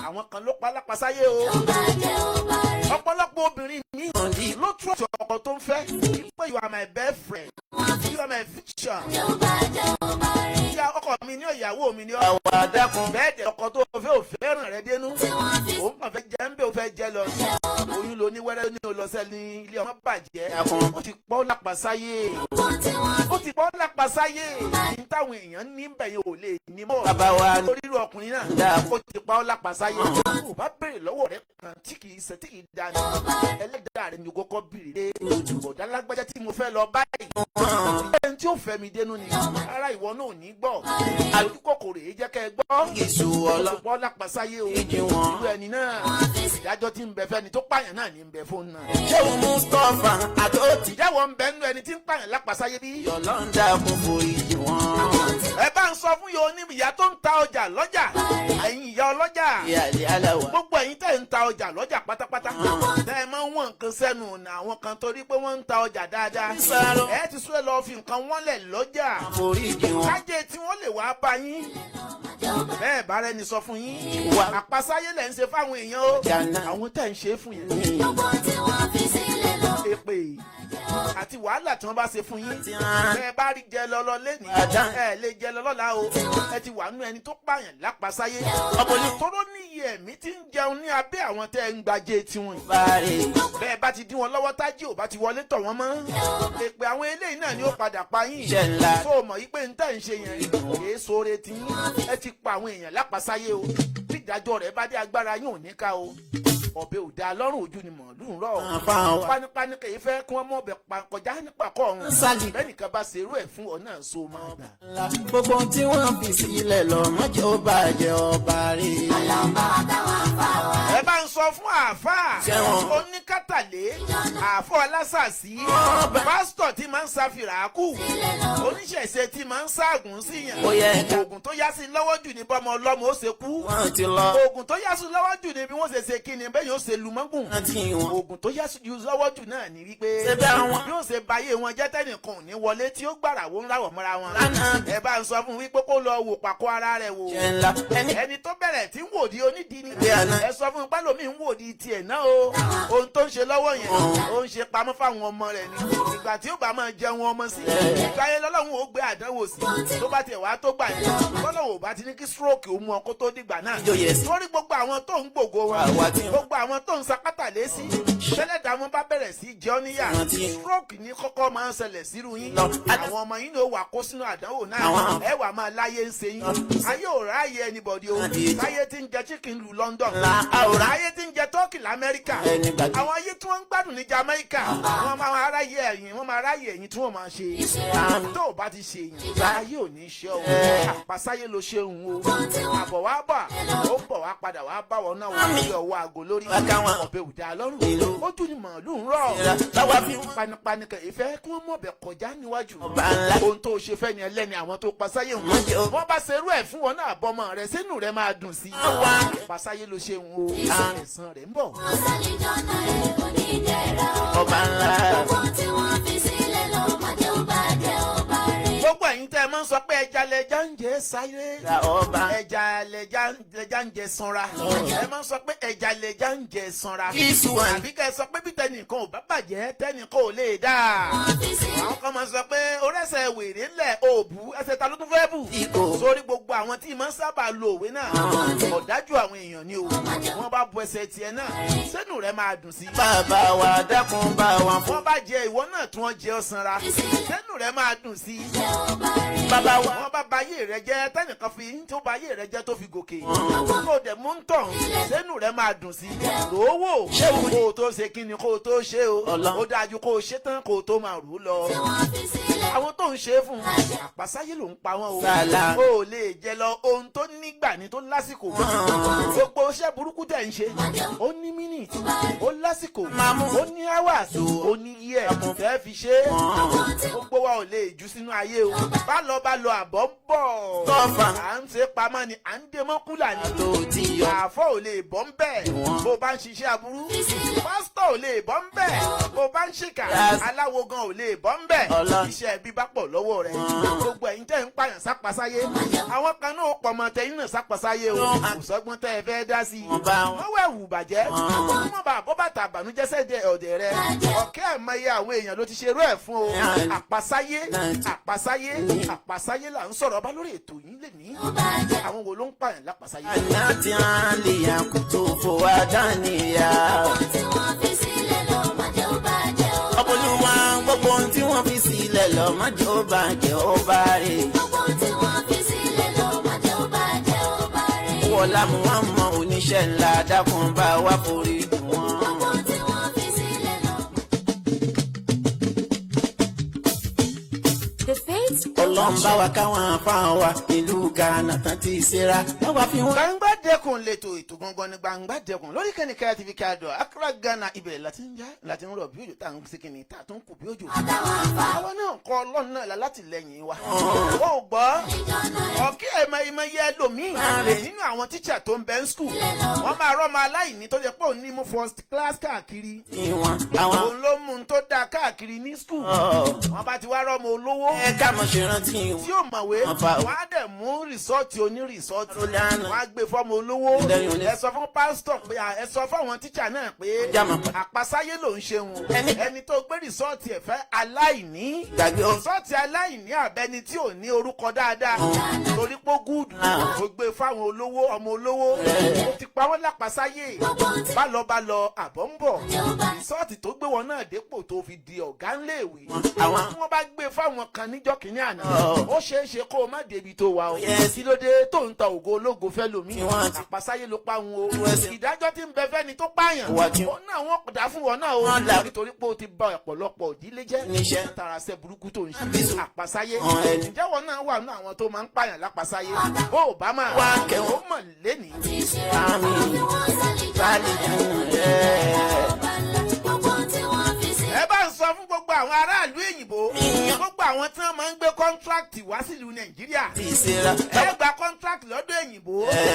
Àwọn kan ló pa lápàsáyé o. Ọ̀pọ̀lọpọ̀ obìnrin mi ló tún ọ̀tọ̀ ọkọ tó ń fẹ́. Pé you are my best friend. You are my future. Ìyá ọkọ mi ní ìyàwó mi ní Àwọn àdàkùn. Bẹ́ẹ̀ dẹ̀ ọkọ tó fẹ́ ò fẹ́ràn rẹ dénú. Òun kàn fẹ́ jẹ́ ń bẹ̀ ló fẹ́ jẹ́ lọ oyún ló ní wẹ́rẹ́ ní olọ́sẹ̀ ní ilé ọmọ bàjẹ́ ó ti pọ́ lápasáyé ní táwọn èèyàn ní bẹ̀yìn ò lè ní mọ́ bàbá wa lórí irú ọkùnrin náà ó ti pa ọ́ lápasáyé ó bá béèrè lọ́wọ́ rẹ̀ kan tí kì í dání ẹlẹ́dàá rẹ̀ ni kókó bìrì dé ọ̀dà lágbájá tí mo fẹ́ lọ báyìí ẹni tí ó fẹ́ mi dénú ni ara ìwọ náà ò ní gbọ́ àlùkòkòrò yìí jẹ́ kẹ́ ẹ gbọ́ ó lápasáyé o irú ẹni náà ìdájọ́ tí ń bẹ fẹ́ni tó pààyàn náà ní ń bẹ fóun náà. ṣé o mú tọ́fà àtòtí. ìjáwọ̀ ń bẹ nínú ẹni tí ń pààyàn lápasáyé bí. yọ̀lọ́ńdà kún forí jì wọ́n. ẹ bá ń sọ fún yòó ní ìyá tó ń ta ọjà lọ́jà ẹ̀yin ìyá ọlọ́jà ìyáálé aláwọ̀. gbogbo ẹ̀yin tẹ̀ ń ta ọjà lọ́jà pátápátá tẹ́ ẹ máa ń wọ̀n nǹkan sẹ́nu ọ̀nà àwọn kan torí pé wọ́n ń ta ọjà dáadáa ẹ ti sún ẹ lọ fi nǹkan wọ́n lẹ̀ lọ́jà forí jì wọ́n. kájé tí wọ́n lè wá bá yín bẹ́ẹ̀ bá rẹ́ni sọ fún yín àpasáyé lẹ̀ ń ṣe fáwọn èèyàn o àwọn tẹ̀ ń ṣe fún yín èpè àti wàhálà tí wọ́n bá ṣe fún yín ẹ bá rí jẹ lọ́lọ́ lẹ́nìí ẹ lè jẹ lọ́lọ́la o ẹ ti wà nú ẹni tó pààyàn lápasáyé ọ̀pọ̀lọpọ̀ tóró níyì ẹ̀mí tí ń jẹun ní abẹ́ àwọn tẹ́ ẹ ń gbajẹ tiwọn bẹ́ẹ̀ bá ti dín wọn lọ́wọ́ tájí ò bá ti wọlé tọ̀ wọ́n mọ́ èpè àwọn eléyìí náà ni ó padà pa yín tó mọ̀ yí pé ń tẹ̀ ń ṣe yẹn kìí sóore tí ẹ ti pa àwọn èèyàn lápasáyé o bí ìdájọ́ rẹ̀ bá dé agbára yín ò ní ká o ọ̀bẹ ò dáa lọ́rùn ojú ni mọ̀ọ́lù ń rọ̀ pánípáni kì í fẹ́ kí wọ́n mọ̀ ọ̀bẹ kọjá nípa kọ́ ọ̀run lẹ́nìkan bá ṣerú ẹ̀ fún ọ náà so máa gbà. gbogbo tí wọ́n fi sílẹ̀ lọ mọ́jọ́ ó bàjẹ́ ọba rẹ̀. ẹ bá ń sọ fún àáfàá oníkátàlé àáfọ̀ alásàsí pásítọ̀ tí máa ń ṣàfihàn kù oníṣẹ̀ṣe tí máa ń ṣaàgùn síyàn oògùn tó yá sí lọ́wọ́ jù ní bọ́mọ ọlọ́mọ ó ṣe kú oògùn tó yá sí lọ́wọ́ jù ní bí wọ́n ṣe ṣe kí ni bẹ́ẹ̀ yóò ṣe lu mọ́gùn oògùn tó yá sí lọ́wọ́ jù náà ní wípé bí ó ṣe bayé wọn jẹ́ tẹ́nìkan ò ní wọlé tí ó gbàrà wó ńlá wọ̀ mọ́ra wọn ẹ bá ń sọ fún wípé kó lọ wò pàkó ara rẹ̀ wò ẹni tó bẹ̀rẹ̀ tí ń wò di onídìí ni ẹ sọ fún pálómi ń wò di tiẹ̀ náà o ohun tó ń ṣe lọ́wọ́ yẹn ó ń ṣe pamọ́ fáwọn ọmọ rẹ̀ ni ìgbà tí ó bá máa jẹun ọmọ sí ìgbà yẹn lọ́lọ́run ó gbé àdánwò sí tó bá tiẹ̀ wá tó gbà yẹn lọ́lọ́run ò bá ti ní kí stroke ó mú ọ kó tó dìgbà náà torí gbogbo àwọn tó ń gbògo wọn gbogbo àwọn tó ń sapátà lé sí tẹ́lẹ̀dá wọn bá bẹ̀rẹ̀ sí jẹ́ níyà stroke ní kọ́kọ́ máa ń ṣẹlẹ̀ sírú yín àwọn ọmọ yín ló wà kó sínú àdánwò náà ẹ wà máa láyé ń ṣe yín ayé ò ráyè anybody o láyé tí ń jẹ chicken lu London ayé tí ń jẹ turkey lamẹ́ríkà àwọn ayé tí wọ́n ń gbádùn ní Jamaica wọ́n máa ráyè ẹ̀yìn wọ́n máa ráyè ẹ̀yìn tí wọ́n máa ṣe tó o bá ti ṣe yìn ayé ò ní ṣe o àpasáyé ló ṣe ń wo àbọ̀ wá bà ó bọ̀ wá padà wá bá wọn náà wọ́n fi ọwọ́ àgọ́ lórí ọ̀bẹ òdà lọ́rùn ó tún ní màálù ń rọ̀ láwa fi panipani kẹ̀ ìfẹ́ kí wọ́n mọ̀bẹ kọjá níwájú ohun tó ṣe fẹ́ ni ẹlẹ́ni àwọn tó pasáyé wọn wọ́n bá ṣerú ẹ̀ fún wọn náà bọ́mọ rẹ̀ sínú rẹ̀ máa dùn sí pasáyé ló ṣe ń wo ẹ̀san rẹ̀ ń bọ̀. ọba ńlá. gbogbo ẹ̀yin tẹ́ ẹ máa ń sọ pé ẹja lẹja ń jẹ sáyé ẹja lẹja ń jẹ sanra ẹ máa ń sọ pé ẹja lẹja ń jẹ sanra àbí kẹ́ ẹ sọ pé bí tẹnìkan ò bá bàjẹ́ tẹnìkan ò lè dà àwọn kan máa ń sọ pé orẹ́sẹ̀ wèrè ńlẹ̀ òbú ẹsẹ̀ ta ló tún fẹ́ bù sórí gbogbo àwọn tí máa ń sábà lo òwe náà ọ̀dájú àwọn èèyàn ni o wọ́n bá bu ẹsẹ̀ tiẹ̀ náà sẹ́nu rẹ̀ máa dùn sí. bàbá wa dákun bá wa fún. wọ́n bá jẹ ìwọ náà tí wọ́n jẹ ọ sanra sẹ́nu rẹ̀ máa dùn sí. bàbá wa wọ́n bá bayé rẹ̀ jẹ́ tẹ́nìkan fi tó bayé rẹ̀ jẹ́ tó fi gòkè kó dẹ̀ mú ń tàn sẹ́nu rẹ̀ máa dùn sí. lówó kó o tó ṣe kí ni kó o tó ṣe o ó dájú kó o ṣe tán kó o tó máa rú lọ. àwọn tó ń ṣe é fún àpasáyé ló ń pa wọn o ó lè jẹ lọ ohun tó nígbà ní tó lásìkò gbogbo iṣẹ́ burúkú tẹ̀ ń ṣe ó ní mínítì ó lásìkò ó ní hours ó ní year fẹ́ fi ṣe é gbogbo wa ò lè jù sínú ayé o bá lọ àbọ̀ ń bọ̀ à ń ṣe pamọ́ ni à ń dé mọ́ kúlà ni àfọ̀ ò lè bọ́ ń bẹ̀ bó bá ń ṣiṣẹ́ aburú pásítọ̀ ò lè bọ́ ń bẹ̀ bó bá ń ṣìkà aláwo gan ò lè bọ́ ń bẹ̀ iṣẹ́ ẹbí bá pọ̀ lọ́wọ́ rẹ̀ gbogbo ẹ̀yin tẹ́ ń pààyàn sápasáyé àwọn kan náà pọ̀ mọ́ tẹ́yìn náà sápasáyé o kò sọ́gbọ́n tẹ́ ẹ fẹ́ dá sí i wọ́n wẹ̀ wù bàjẹ́ wọ́n bá bọ́ bàtà àbànújẹ́ sẹ́dẹ̀ ọ̀dẹ̀ rẹ̀ ọ̀kẹ́ ẹ̀mọye àwọn èèyàn ló ti ṣerú ẹ̀ fún o àpasáyé là ń sọ̀rọ̀ ọba lórí ètò yìí lè ní àwọn wo ló ń pààyàn lápasáyé. àti àlè àkùtò fò wá dánìyà. ọ̀pọ̀lọpọ̀ gbogbo ohun tí wọ́n fi sílẹ̀ lọ má jẹ́ ó bàjẹ́ ó bá rè. wọ́lá mu wá mọ oníṣẹ́ ńlá dákun bá wá forí dùn wọ́n. ọlọ́mbà wa káwọn afáàn wa ìlú Ghana tán ti ṣera lọ́wọ́ fi wọ́n. Gbangba Dẹ́kun lẹ́tọ̀ ètò gangan ní Gbangba Dẹ́kun lórí kẹ́nìkẹ́ TV Kádọ̀ Accra Ghana ibẹ̀ láti ń rọ̀ bí òjò tá à ń sikini tá à tún kù bí òjò. àwọn náà kọ́ ọlọ́run náà látìlẹ́yìn wa. ó gbọ́ ọ̀kí ẹ̀mọ-ẹ̀mọye ẹlòmíì nínú àwọn tíṣà tó ń bẹ ń skul wọ́n máa rọ́ ọmọ aláìní tó jẹ́ pé òun ní mú first class káàkiri. òun ló mú un tó dáa káàkiri ní skul. wọ́n bá ti wá rọ́ ọmọ olówó. ẹ ká mọ̀ ṣe rántí wọn. tí ó mọ̀wé wọ́n á dẹ̀ mú rìsọ́ọ̀tì onírìsọ́ọ̀tì wọ́n á gbé fọ́ọ̀mù olówó ẹ sọ fún pásítọ̀ pé ẹ sọ fún àwọn tíṣà náà pé àpasáyé ló ń ṣe wọn ẹni tó gbé rìsọ́ọ̀tì ẹ̀fẹ́ aláìní rìsọ́ọ̀tì aláìní àbẹ́ni tí ò ní orúkọ dáadáa torí pé gúdù ó gbé fáwọn olówó ọmọ olówó ó ti pa wọ́n lápasáyé bá lọ àbọ̀ ń bọ̀ rìsọ́ọ̀tì tó gbé wọn náà dépò tó fi di ọ̀gá ńléèwé àwọn tí wọ́n bá gbé fáwọn kan níjọ́ kìíní àná ó ṣeé ṣe kó o má débi tó wà o kí ló dé tó ń ta ògo ológo fẹ́ lomi àpasáyé ló pa wọn o ìdájọ́ tí ń bẹ fẹ́ni tó pààyàn wọn náà wọ́n dá fún wọn náà o nítorí pé o ti bà ọ̀pọ̀lọpọ̀ ìdílé jẹ́ tarasẹ́ burúkú tó ń ṣe àpasáyé ǹjẹ́ wọn náà wà nínú àwọn tó máa ń pààyàn lápasáyé bó o bá máa wá kẹ́wọ́ mọ̀ lẹ́nìí. ẹ bá ń sọ fún gbogbo àwọn aráàlú èyìnbó gbogbo àwọn tí wọ́n máa ń gbé kọ́ńtrákìtì wá sílùú Nàìjíríà ẹ gba kọ́ńtrákìtì lọ́dọ̀ èyìnbó.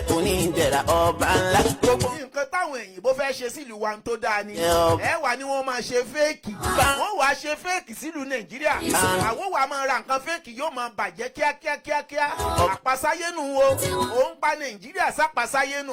kò ní ìdẹ̀ra ọba ńlá. gbogbo nǹkan táwọn èyìnbó fẹ́ ṣe sílùú wa tó dáa ni ẹ wà ní wọ́n máa ṣe fẹ́ẹ̀kì wọ́n wàá ṣe fẹ́ẹ̀kì sílùú Nàìjíríà àwọn wàá máa ra nǹkan fẹ́ẹ̀kì yóò máa bàjẹ́ kíákíá àpasáyé nù o ò ń pa Nàìjíríà sápasáyé nù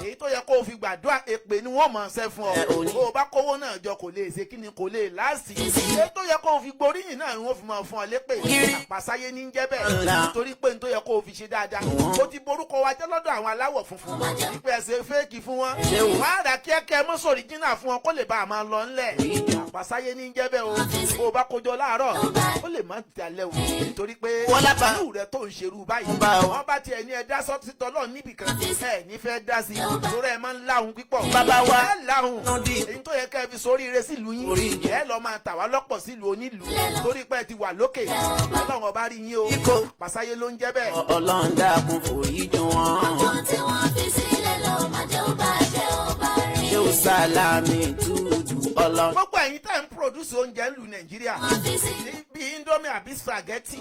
èyí tó yẹ kó o fi gbàdúrà èpè ni wọ́n máa ṣe fún ọ bó o bá kówó náà jọ kò lè ṣe kí ni kò lè láàsì èyí tó yẹ kó o fi gboríyìn náà ni wọ́n fi máa fún ọ lépè àpasáyé ní jẹ́ bẹ́ẹ̀ nítorí pé n tó yẹ kó o fi ṣe dáadáa o ti borúkọ wa jẹ́ lọ́dọ̀ àwọn aláwọ̀ funfun ìpè ẹ̀sẹ̀ fẹ́ẹ̀kì fún wọn wọ́n á rà kíákẹ́ mọ́sọ̀ ọ̀ríjínà fún wọn kó lè bá a máa lọ ńlẹ̀ àpasáyé ní jẹ́ bẹ́ẹ̀ o bó o bá kójọ láàárọ̀ ó lè má dalẹ̀ o nítorí pé ìlú rẹ tó ń ṣerú báyìí wọ́n bá tiẹ̀ ní ẹ̀dá sọ́títọ́ lọ́ọ̀ níbìkan ẹ̀ ní fẹ́ dá sí torí ẹ̀ máa ń láhùn pípọ̀ bàbá wa ẹ̀ láhùn èyí tó yẹ kẹ́ fi sóríire sílùú yín ẹ̀ lọ́ máa tà wá lọ́pọ̀ sílùú onílùú torí pé ẹ ti wà lókè ọlọ́run ọba rí yín o àpasáyé ló ń jẹ́ bẹ́ẹ̀. ọlọ́run dákun forí jìn wọ́n. ọjọ́ tí wọ́n fi sílẹ̀ lọ máa jẹ́ ó bàjẹ́ ó bá rí. ṣé o sálámì túdú ọlọ́run. gbogbo ẹ̀yin tẹ́ ń produce oúnjẹ ńlùú Nàìjíríà bíi Indomie àbí spaghetti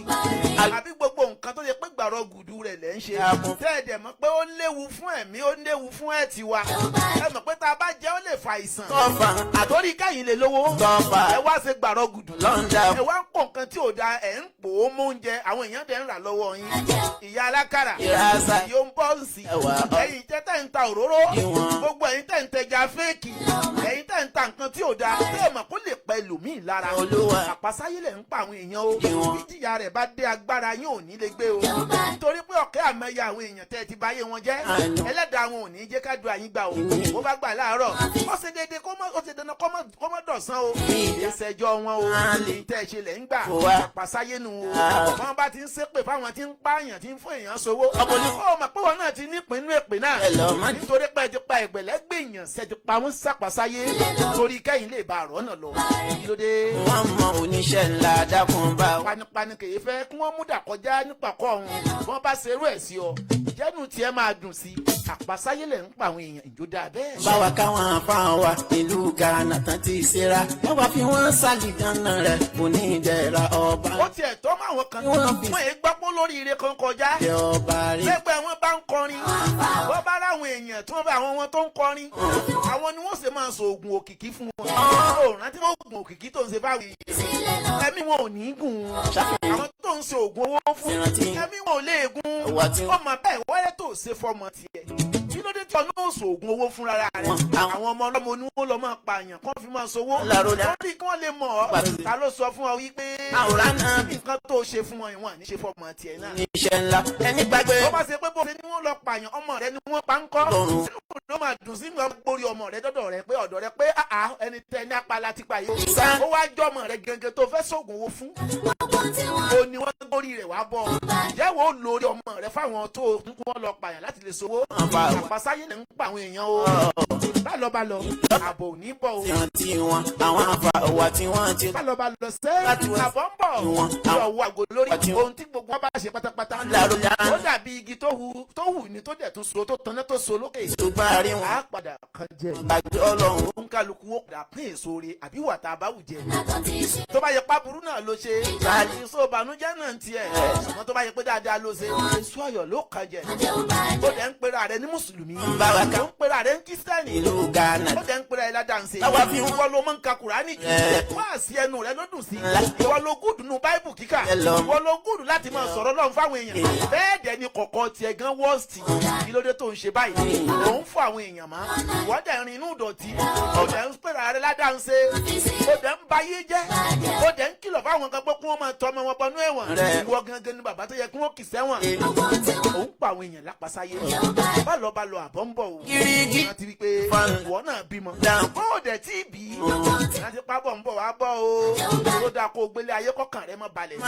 àbí gbogbo nǹkan tó yẹ pé gbàrọ̀ gùdù rẹ̀ lẹ́ ń ṣe tẹ́ ẹ dẹ̀ mọ̀ pé ó léwu fún ẹ̀mí ó léwu fún ẹ̀ tiwa ẹ mọ̀ pé tá a bá jẹ́ ó lè fa àìsàn àtòrí káyìn lè lówó ẹ wá ṣe gbàrọ̀ gùdù ẹ wá ń pò nǹkan tí ò da ẹ̀ ń pò ó mú oúnjẹ àwọn èèyàn dẹ̀ ń rà lọ́wọ́ yín ìyá alákàrà yóò ń bọ́ sí ẹ̀yin tẹ́ tẹ́ ń ta òróró gbogbo ẹ̀yin tẹ́ ń tẹja fẹ́ẹ̀kì ẹ̀yin tẹ́ ń ta nǹkan tí ò da tẹ́ ẹ mọ̀ kó lè pa ẹlòmíì lára àpasáyé lẹ̀ ń pa àwọn èèyàn o ìjìyà rẹ̀ bá dé agbára yín ò ní lè gbé o nítorí pé ọ̀kẹ́ àmẹ́yẹ àwọn èèyàn tẹ́ ti báyé wọn jẹ́ ẹlẹ́dàá wọn ò ní jẹ́ ká du àyín gbà o ó bá gbà láàárọ̀ ó ṣe déédéé ó ṣe dandan kó mọ́ dọ̀sán o ìṣẹ́jọ́ wọn o ní tẹ́ ṣe lẹ̀ ń gbà àpasáyé nu o wọn bá ti ń ṣépè fáwọn tí ń pààyàn tí ń fún èèyàn sowó ó mọ̀ pé wọn náà ti nípìn inú èpè náà nítorí pé ẹ ti pa ẹgbẹ̀lẹ́gbẹ̀ èèyàn ṣe ti pa wọ́n sápasáyé torí kẹ́yìn lè ba àrọ́ náà lọ kí ló dé. wọ́n mọ oníṣẹ́ ńlá dákun bá wa. panipani kèé fẹ́ kí wọ́n mú dàkọjá nípàkọ́ ọ̀hún wọ́n bá ṣerú ẹ̀ sí ọ ìjẹ́nu tiẹ̀ máa dùn sí àpasáyé lẹ̀ ń pa àwọn èèyàn ìjọba bẹ́ẹ̀. báwa káwọn afáàn wa ìlú Ghana tán ti ṣera báwa fi wọ́n sálìdáná rẹ̀ kò ní ìdẹ̀ra ọba. ó tiẹ̀ tọ́ mọ́ àwọn kan fún èyí gbọ́pọ́ lórí ire kan kọjá lẹ́gbẹ̀ẹ́ wọn bá ń kọrin wọ́n bá ráwọn èèyàn tí wọ́n bá àwọn wọn tó ń kọrin àwọn ni wọ́n sì máa sọ oògùn òkìkí fún wọn. ó rántí wọn oògùn òkìkí tó ń ṣe báwo ẹ̀mí wọn ò ní gùn. àwọn tó ń ṣe oògùn owó fún ẹ̀mí wọn ò lè gùn. ọmọ bẹ́ẹ̀ wẹ́rẹ́ tó ṣe fọmọ tiẹ̀ kí ló dé tí ọ̀nà òṣò oògùn owó fúnra rẹ̀. àwọn ọmọ ọlọ́mọ ni wọ́n lọ máa pààyàn kán fi máa sowó. wọ́n rí kí wọ́n lè mọ̀ ọ́. ta ló sọ fún ọ wípé nǹkan tó ṣe fún wọn ìwọ̀n ní ṣe fọmọ tiẹ̀ náà. iṣẹ́ ńlá ẹni gbàgbé. tó bá ṣe pé bó ṣe ni wọ́n lọ pààyàn ọmọ rẹ ni wọ́n pa ń kọ́. ló máa dùn sí ìgbà gbórí ọmọ rẹ dọ́dọ̀ rẹ pé ọ̀dọ̀ rẹ pé ẹni tẹ ní apala ti pa yìí. ó wá jọ ọmọ rẹ gẹ́gẹ́ tó fẹ́ sóògùn owó fún. ó ní wọ́n gbórí rẹ̀ wá bọ̀. ìjẹ́wọ́ lórí ọmọ rẹ fáwọn tó wọ́n lọ pààyàn láti lè sowó. àpàsáyé lè ń pa àwọn èèyàn o. bá lọ àbò ò ní bọ̀ o. tí wọn àwọn àfa òwà tí wọ́n ti. bá lọ sẹ́ àbọ̀ ń bọ̀. ìwọ̀ àgò lórí ohun tí gbogbo wọn bá ṣe pátápátá. ó dàbí igi tó hù ní tó dẹ̀ tún so tó tanná tó so lókè. ṣùgbọ́n àárín wọn. a padà kan jẹ. àjọ ọlọ́run. ó ń kálukú ó padà pín èso re àbí wàtá àbáwù jẹ. tó bá yẹ pábúrú náà ló ṣe. èso ìbànújẹ́ náà ń tiẹ̀. ṣùgbọ́n tó bá yẹ pé dáadáa ló ṣe. èso ayọ̀ ló kan jẹ. ó dẹ̀ ń pera rẹ̀ ní mùsùlùmí. ó ń pera rẹ̀ ní kírísítẹ́nì. ìlú Ghana. ó dẹ̀ ń pera rẹ̀ ládàánsẹ́. táwa fi ìwọ ló mọ̀ ń ka Kùránì jù. wá sí ẹnu rẹ̀ ló dùn sí. ìwọ ló gùdù nù Báíbù kíkà. ìwọ ló gùdù láti máa sọ̀rọ̀ Ọlọ́run fáwọn èèyàn. bẹ́ẹ̀ dẹ̀ ni kọ̀kọ́ tiẹ̀ gan wọ́ọ̀sì. kí ló dé tó ń ṣe báyìí. ò ń fọ àwọn èèyàn mọ́. ìwọ dẹ̀ rin inú ìdọ̀tí. ó dẹ̀ ń pera rẹ̀ ládàánsẹ́. ó dẹ̀ ń bayé jẹ́. ó dẹ̀ ń kìlọ̀ fáwọn kan pé kí wọ́n máa tọ́ ọmọ wọn bọnú ẹ̀wọ̀n. ìwọ gangan ni bàbá tó yẹ kí wọ́n kì sẹ́wọ̀n. ó ń pa àwọn èèyàn lápasáyé. bá lọ àbọ̀ ń bọ̀ o. láti rí pé ìwọ náà bímọ. ó dẹ̀ tí ì bí. láti pábọ̀ ń bọ̀ wá bọ̀ o. ó dáa kó o gbélé ayé kọ́kàn rẹ mọ́ balẹ̀.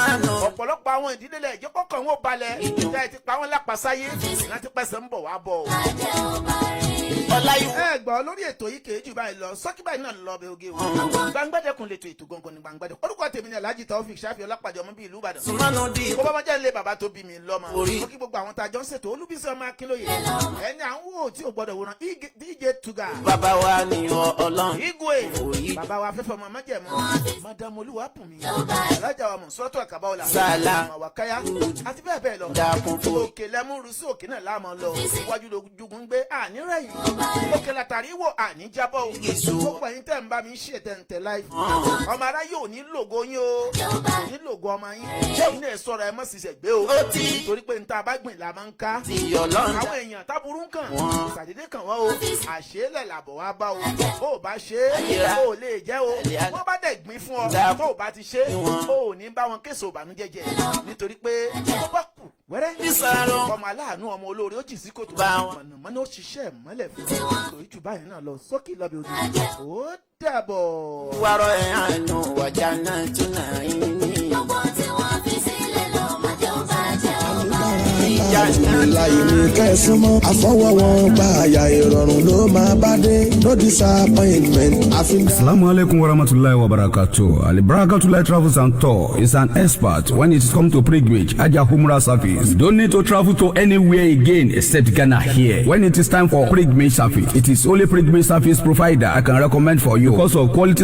ọ̀pọ̀lọpọ̀ àwọn ìdílé lẹ̀ jẹ́ kọ́kàn wọn balẹ̀. ìjà ti pa wọn lápasáyé. láti pẹ̀sẹ̀ ń bọ̀ wá bọ̀ o. ẹ gbọ́ lórí ètò yìí kèéjì báyìí lọ sọ́kí báyìí náà lọ bẹ oge wọn. Gbangbadẹkùn lè to ètò gangan ní Gbangbadẹkùn. orúkọ tèmi ni Alhaji Taofik Shafi Ọlápàdé ọmọ bíi ìlú Ìbàdàn. kó bá jẹ́ ilé bàbá tó bí mi lọ́mọ. mo kí gbogbo àwọn tá a jọ ń ṣètò Olúbísí ọmọ Akínlóye. ẹni à ń wò tí o gbọ́dọ̀ wòran DJ Tuga. bàbá wa ni Ọlọ́run. Igwe. bàbá wa fẹ́fẹ́ ọmọ májẹ̀mú. Madam Olúwapùnmi. Alájà wa Mọ̀sọ́tò Àkàbáwọlá. Sàlá. Màwákáyá. àti bẹ́ẹ̀ bẹ́ẹ̀ lọ. dàkún fún. òkè lẹ́múrú sí òkè náà láàmú lọ. iwájú lójúgun gbé ànírẹ̀yìn. òkè látàrí wò àní jábọ̀ o. gbogbo ẹ̀yin tẹ̀ ń bá mi ṣe tẹ̀ǹtẹ̀ láì. ọmọ ará yóò ní lògo yín o. kò ní lògo ọmọ yín. ṣé ilé sọ̀rọ̀ ẹ mọ̀ sí ṣẹ̀gbẹ́ o. torí pé níta bá gbìn la máa ń ká. àwọn èèyàn táburú ń kàn. ìsàdédé kàn wọ́n o. àṣélẹ̀ làbọ̀ wá bá o. bó o bá ṣe é o lè jẹ́ o. wọ́n bá dẹ̀ gbìn fún ọ. tó o bá ti ṣe é o ò ní bá wọn késo ìbànújẹ́ jẹ. nítorí pé ó bá kù wẹ́rẹ́. ọmọ aláàánú ọmọ olóore ó jì sí kòtò. mọ̀nàmọ́ná ó ṣiṣẹ́ ìmọ́lẹ̀ fún un. torí jù báyìí náà lọ sókè lọ́bẹ̀ ojú. ó dàbọ̀. wàrọ̀ ẹ̀ àánú wàjà náà tún náà yín ní. gbogbo tí wọ́n fi sílẹ̀ lọ máa jẹ́ ó bàjẹ́ ó. ìlàyé mi kẹ́sùmọ́ àfọwọ́wọ́n gba àyà ìrọ̀rùn ló máa bá dé no disappointment. Assalamu alaikum warahmatullahi wabarakatuh. Albarakatullahi Travels and Tour is an expert when it comes to pilgrimage, Hajj Umrah service. You don't need to travel to anywhere again except Ghana here. When it is time for pilgrimage service, it is only pilgrimage service provider I can recommend for you because of quality